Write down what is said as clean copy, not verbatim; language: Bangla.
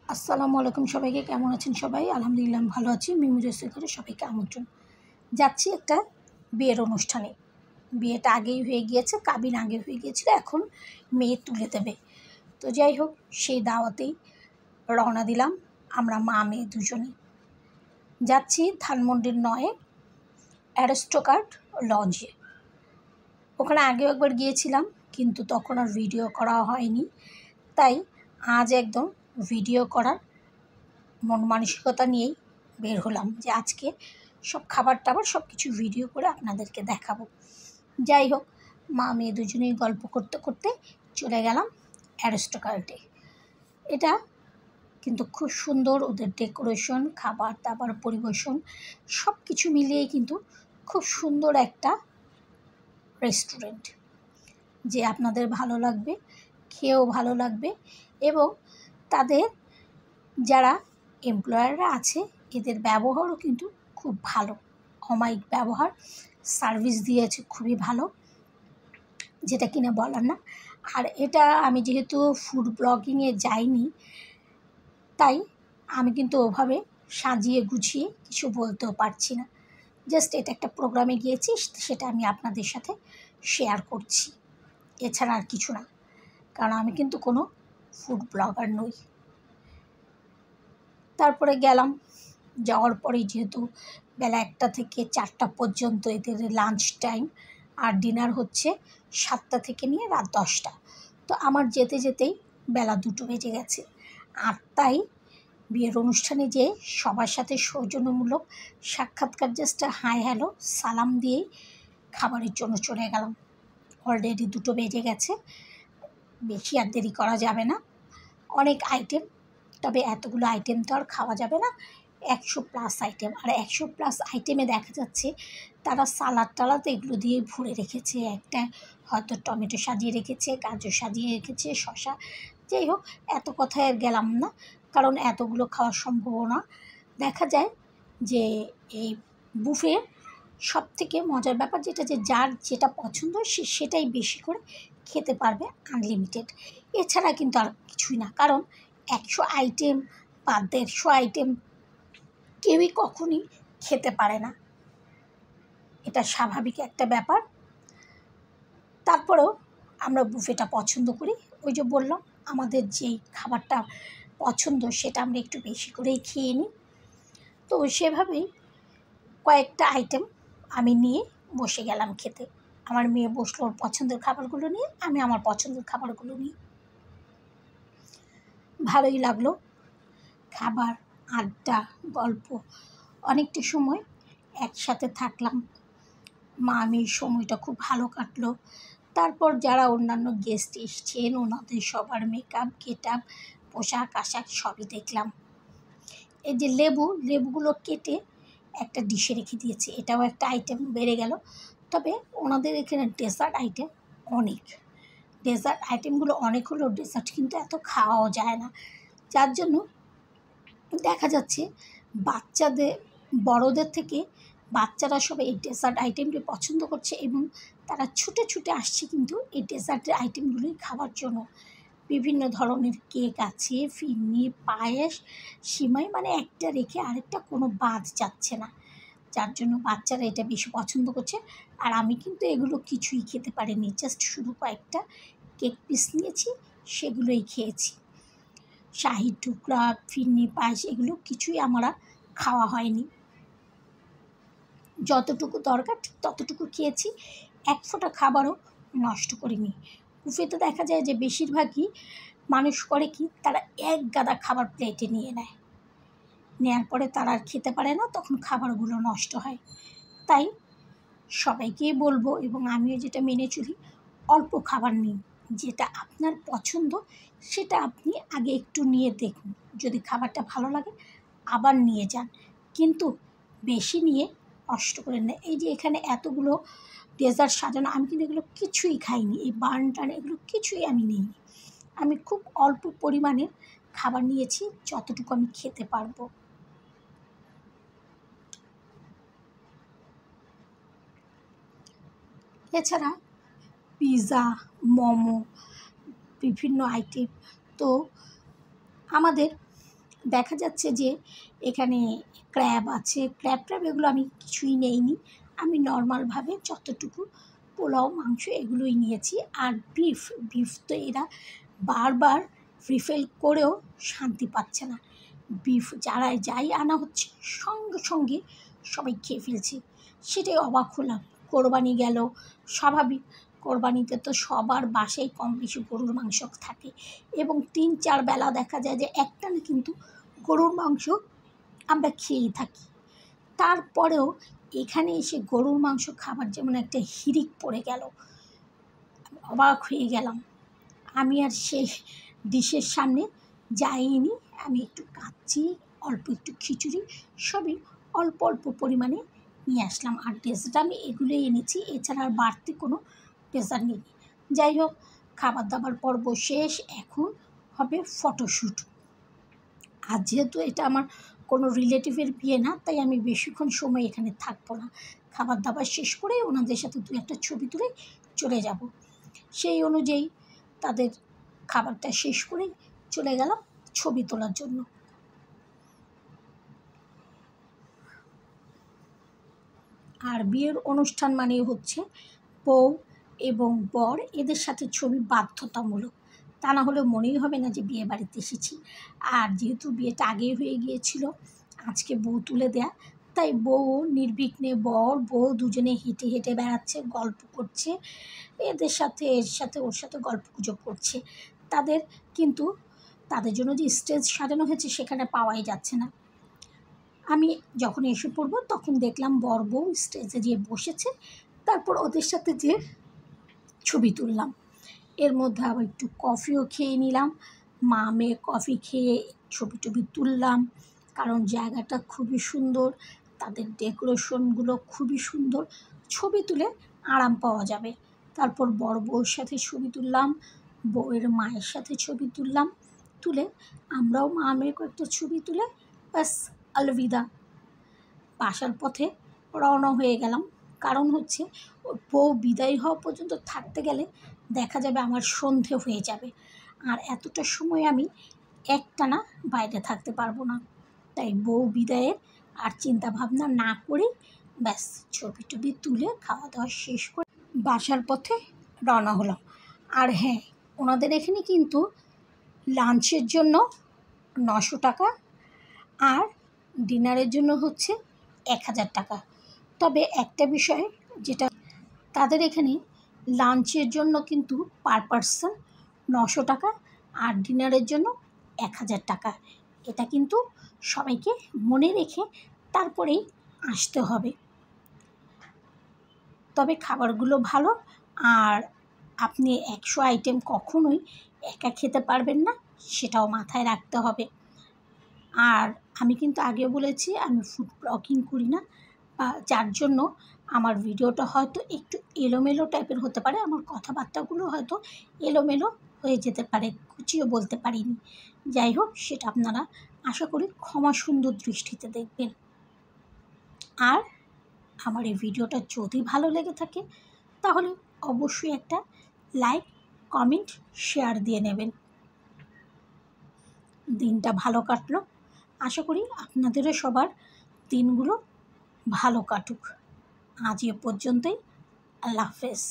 আসসালামু আলাইকুম সবাইকে। কেমন আছেন সবাই? আলহামদুলিল্লাহ আমি ভালো আছি। মিমি রেসিপি ঘরে সবাইকে আমন্ত্রণ। যাচ্ছি একটা বিয়ের অনুষ্ঠানে। বিয়েটা আগেই হয়ে গিয়েছে, কাবিন আগে হয়ে গিয়েছিল, এখন মেয়ে তুলে দেবে। তো যাই হোক, সেই দাওয়াতেই রওনা দিলাম আমরা মা মেয়ে দুজনে। যাচ্ছি ধানমন্ডির ৯ অ্যারিস্টোক্র্যাট লজে। ওখানে আগেও একবার গিয়েছিলাম, কিন্তু তখন আর ভিডিও করা হয়নি। তাই আজ একদম ভিডিও করার মন মানসিকতা নিয়েই বের হলাম যে আজকে সব খাবার টাবার সব কিছু ভিডিও করে আপনাদেরকে দেখাবো। যাই হোক, মা মেয়ে দুজনেই গল্প করতে করতে চলে গেলাম অ্যারিস্টোক্র্যাটে। এটা কিন্তু খুব সুন্দর, ওদের ডেকোরেশন, খাবার দাবার, পরিবেশন সব কিছু মিলিয়েই কিন্তু খুব সুন্দর একটা রেস্টুরেন্ট, যে আপনাদের ভালো লাগবে, খেয়েও ভালো লাগবে। এবং তাদের যারা এমপ্লয়াররা আছে এদের ব্যবহারও কিন্তু খুব ভালো, অমায়িক ব্যবহার, সার্ভিস দিয়েছে খুবই ভালো, যেটা কিনা বলার না। আর এটা আমি যেহেতু ফুড ব্লগিংয়ে যাইনি, তাই আমি কিন্তু ওভাবে সাজিয়ে গুছিয়ে কিছু বলতেও পারছি না। জাস্ট এটা একটা প্রোগ্রামে গিয়েছি, সেটা আমি আপনাদের সাথে শেয়ার করছি, এছাড়া আর কিছু না, কারণ আমি কিন্তু কোনো ফুড ব্লগার নই। তারপরে গেলাম, যাওয়ার পরেই যেহেতু বেলা 1টা থেকে 4টা পর্যন্ত এদের লাঞ্চ টাইম, আর ডিনার হচ্ছে 7টা থেকে নিয়ে রাত 10টা। তো আমার যেতে যেতেই বেলা 2টো বেজে গেছে। আর তাই বিয়ের অনুষ্ঠানে যে সবার সাথে সৌজন্যমূলক সাক্ষাৎকার, জাস্ট হাই হ্যালো সালাম দিয়েই খাবারের জন্য চলে গেলাম। অলরেডি 2টো বেজে গেছে, বেশি আর দেরি করা যাবে না। অনেক আইটেম, তবে এতগুলো আইটেম তো আর খাওয়া যাবে না। 100+ আইটেম, আর 100+ আইটেমে দেখা যাচ্ছে তারা সালাদ টালাদ এগুলো দিয়ে ভরে রেখেছে। একটা হয়তো টমেটো সাজিয়ে রেখেছে, গাজর সাজিয়ে রেখেছে, শসা। যাই হোক, এত কথায় আর গেলাম না, কারণ এতগুলো খাওয়া সম্ভব না। দেখা যায় যে এই বুফে সবথেকে মজার ব্যাপার যেটা, যে যার যেটা পছন্দ সে সেটাই বেশি করে খেতে পারবে, আনলিমিটেড। এছাড়া কিন্তু আর কিছুই না, কারণ 100 আইটেম বা 150 আইটেম কেউই কখনই খেতে পারে না, এটা স্বাভাবিক একটা ব্যাপার। তারপরেও আমরা বুফেটা পছন্দ করি। ওই যে বললাম, আমাদের যেই খাবারটা পছন্দ সেটা আমরা একটু বেশি করেই খেয়ে নিই। তো সেভাবেই কয়েকটা আইটেম আমি নিয়ে বসে গেলাম খেতে। আমার মেয়ে বসলো ওর পছন্দের খাবারগুলো নিয়ে, আমি আমার পছন্দের খাবারগুলো নিয়ে। ভালোই লাগলো, খাবার, আড্ডা, গল্প, অনেকটা সময় একসাথে থাকলাম। মা মেয়ের সময়টা খুব ভালো কাটলো। তারপর যারা অন্যান্য গেস্ট এসছেন ওনাদের সবার মেকআপ, গেটআপ, পোশাক আশাক সবই দেখলাম। এই যে লেবুগুলো কেটে একটা ডিশে রেখে দিয়েছে, এটাও একটা আইটেম বেড়ে গেল। তবে ওনাদের এখানে ডেজার্ট আইটেম অনেক, ডেজার্ট আইটেমগুলো অনেক হলেও ডেজার্ট কিন্তু এত খাওয়াও যায় না, যার জন্য দেখা যাচ্ছে বাচ্চাদের, বড়দের থেকে বাচ্চারা সবাই এই ডেজার্ট আইটেমটি পছন্দ করছে, এবং তারা ছুটে ছুটে আসছে কিন্তু এই ডেজার্টের আইটেমগুলোই খাওয়ার জন্য। বিভিন্ন ধরনের কেক আছে, ফিরনি, পায়েস, সিমাই, মানে একটা রেখে আরেকটা কোনো বাদ যাচ্ছে না, যার জন্য বাচ্চারা এটা বেশি পছন্দ করছে। আর আমি কিন্তু এগুলো কিছুই খেতে পারিনি, জাস্ট শুধু কয়েকটা কেক পিস নিয়েছি, সেগুলোই খেয়েছি। শাহি টুকরা, ফিরনি, পায়েস এগুলো কিছুই আমার খাওয়া হয়নি। যতটুকু দরকার ঠিক ততটুকু খেয়েছি, এক ফোঁটা খাবারও নষ্ট করিনি। বুফেতে দেখা যায় যে বেশিরভাগই মানুষ করে কি, তারা এক গাদা খাবার প্লেটে নিয়ে নেয়, নেওয়ার পরে তারা আর খেতে পারে না, তখন খাবারগুলো নষ্ট হয়। তাই সবাইকেই বলবো, এবং আমিও যেটা মেনে চলি, অল্প খাবার নিন, যেটা আপনার পছন্দ সেটা আপনি আগে একটু নিয়ে দেখুন, যদি খাবারটা ভালো লাগে আবার নিয়ে যান, কিন্তু বেশি নিয়ে নষ্ট করে না। এই যে এখানে এতগুলো ডেজার্ট সাজানো, আমি কিন্তু এগুলো কিছুই খাইনি, এই বার্ন টার্ন এগুলো কিছুই আমি নিইনি। আমি খুব অল্প পরিমাণে খাবার নিয়েছি, যতটুকু আমি খেতে পারবো। এছাড়া পিৎজা, মোমো, বিভিন্ন আইটেম। তো আমাদের দেখা যাচ্ছে যে এখানে ক্র্যাব আছে, ক্র্যাব এগুলো আমি কিছুই নেইনি। আমি নর্মালভাবে যতটুকু পোলাও মাংস এগুলোই নিয়েছি। আর বিফ তো এরা বারবার রিফিল করেও শান্তি পাচ্ছে না। বিফ যাই আনা হচ্ছে সঙ্গে সঙ্গে সবাই খেয়ে ফেলছে। সেটাই অবাক হলাম। কোরবানি গেল, স্বাভাবিক কোরবানিতে তো সবার বাসায় কম বেশি গরুর মাংস থাকে এবং 3-4 বেলা দেখা যায় যে একটানা কিন্তু গরুর মাংস আমরা খেয়েই থাকি। তারপরেও এখানে এসে গরুর মাংস খাবার যেমন একটা হিড়িক পড়ে গেল, অবাক হয়ে গেলাম। আমি আর সেই ডিশের সামনে যাইনি। আমি একটু কাচ্চি, অল্প একটু খিচুড়ি, সবই অল্প অল্প পরিমাণে নিয়ে আসলাম। আর ডেজার্ট আমি এগুলোই এনেছি, এছাড়া আর বাড়তি কোনো ডেজার্ট নিই। যাই হোক, খাবার দাবার পর্ব শেষ, এখন হবে ফটোশ্যুট। আর যেহেতু এটা আমার কোনো রিলেটিভের বিয়ে না, তাই আমি বেশিক্ষণ সময় এখানে থাকবো না। খাবার দাবার শেষ করে ওনাদের সাথে 2-1টা ছবি তুলে চলে যাব। সেই অনুযায়ী তাদের খাবারটা শেষ করে চলে গেলাম ছবি তোলার জন্য। আর বিয়ের অনুষ্ঠান মানে হচ্ছে বউ এবং বর এদের সাথে ছবি বাধ্যতামূলক, তা না হলে মনেই হবে না যে বিয়ে বাড়িতে এসেছি। আর যেহেতু বিয়েটা আগেই হয়ে গিয়েছিল, আজকে বউ তুলে দেয়া, তাই বউ নির্বিঘ্নে বউ দুজনে হেঁটে হেঁটে বেড়াচ্ছে, গল্প করছে, এর সাথে ওর সাথে গল্প গুজব করছে। তাদের জন্য যে স্টেজ সাজানো হয়েছে সেখানে পাওয়াই যাচ্ছে না। আমি যখন এসে পড়বো তখন দেখলাম বর বউ স্টেজে গিয়ে বসেছে, তারপর ওদের সাথে যে ছবি তুললাম। এর মধ্যে আবার একটু কফিও খেয়ে নিলাম। মা মেয়ে কফি খেয়ে ছবি টবি তুললাম, কারণ জায়গাটা খুবই সুন্দর, তাদের ডেকোরেশনগুলো খুবই সুন্দর, ছবি তুলে আরাম পাওয়া যাবে। তারপর বর বউর সাথে ছবি তুললাম, বউয়ের মায়ের সাথে ছবি তুললাম, তুলে আমরাও মা মেয়ে কয়েকটা ছবি তুলে ব্যাস আলবিদা। বাসার পথে রওনা হয়ে গেলাম, কারণ হচ্ছে বউ বিদায় হওয়া পর্যন্ত থাকতে গেলে দেখা যাবে আমার সন্ধে হয়ে যাবে, আর এতটা সময় আমি একটানা বাইরে থাকতে পারবো না। তাই বউ বিদায়ের আর চিন্তা ভাবনা না করেই ব্যাস ছবি টবি তুলে খাওয়া দাওয়া শেষ করে বাসার পথে রওনা হলাম। আর হ্যাঁ, ওনাদের এখানে কিন্তু লাঞ্চের জন্য 900 টাকা আর ডিনারের জন্য হচ্ছে 1000 টাকা। তবে একটা বিষয়, যেটা তাদের এখানে লাঞ্চের জন্য কিন্তু পার পারসন 900 টাকা আর ডিনারের জন্য 1000 টাকা। এটা কিন্তু সবাইকে মনে রেখে তারপরেই আসতে হবে। তবে খাবারগুলো ভালো, আর আপনি 100 আইটেম কখনোই একা খেতে পারবেন না, সেটাও মাথায় রাখতে হবে। আর আমি কিন্তু আগেও বলেছি আমি ফুড ব্লগিং করি না, যার জন্য আমার ভিডিওটা হয়তো একটু এলোমেলো টাইপের হতে পারে, আমার কথাবার্তাগুলো হয়তো এলোমেলো হয়ে যেতে পারে, গুছিয়ে বলতে পারিনি। যাই হোক, সেটা আপনারা আশা করি ক্ষমা সুন্দর দৃষ্টিতে দেখবেন। আর আমার এই ভিডিওটা যদি ভালো লেগে থাকে তাহলে অবশ্যই একটা লাইক, কমেন্ট, শেয়ার দিয়ে নেবেন। দিনটা ভালো কাটলো, আশা করি আপনাদেরও সবার দিনগুলো ভালো কাটুক। আজ এ পর্যন্তই, আল্লাহ হাফেজ।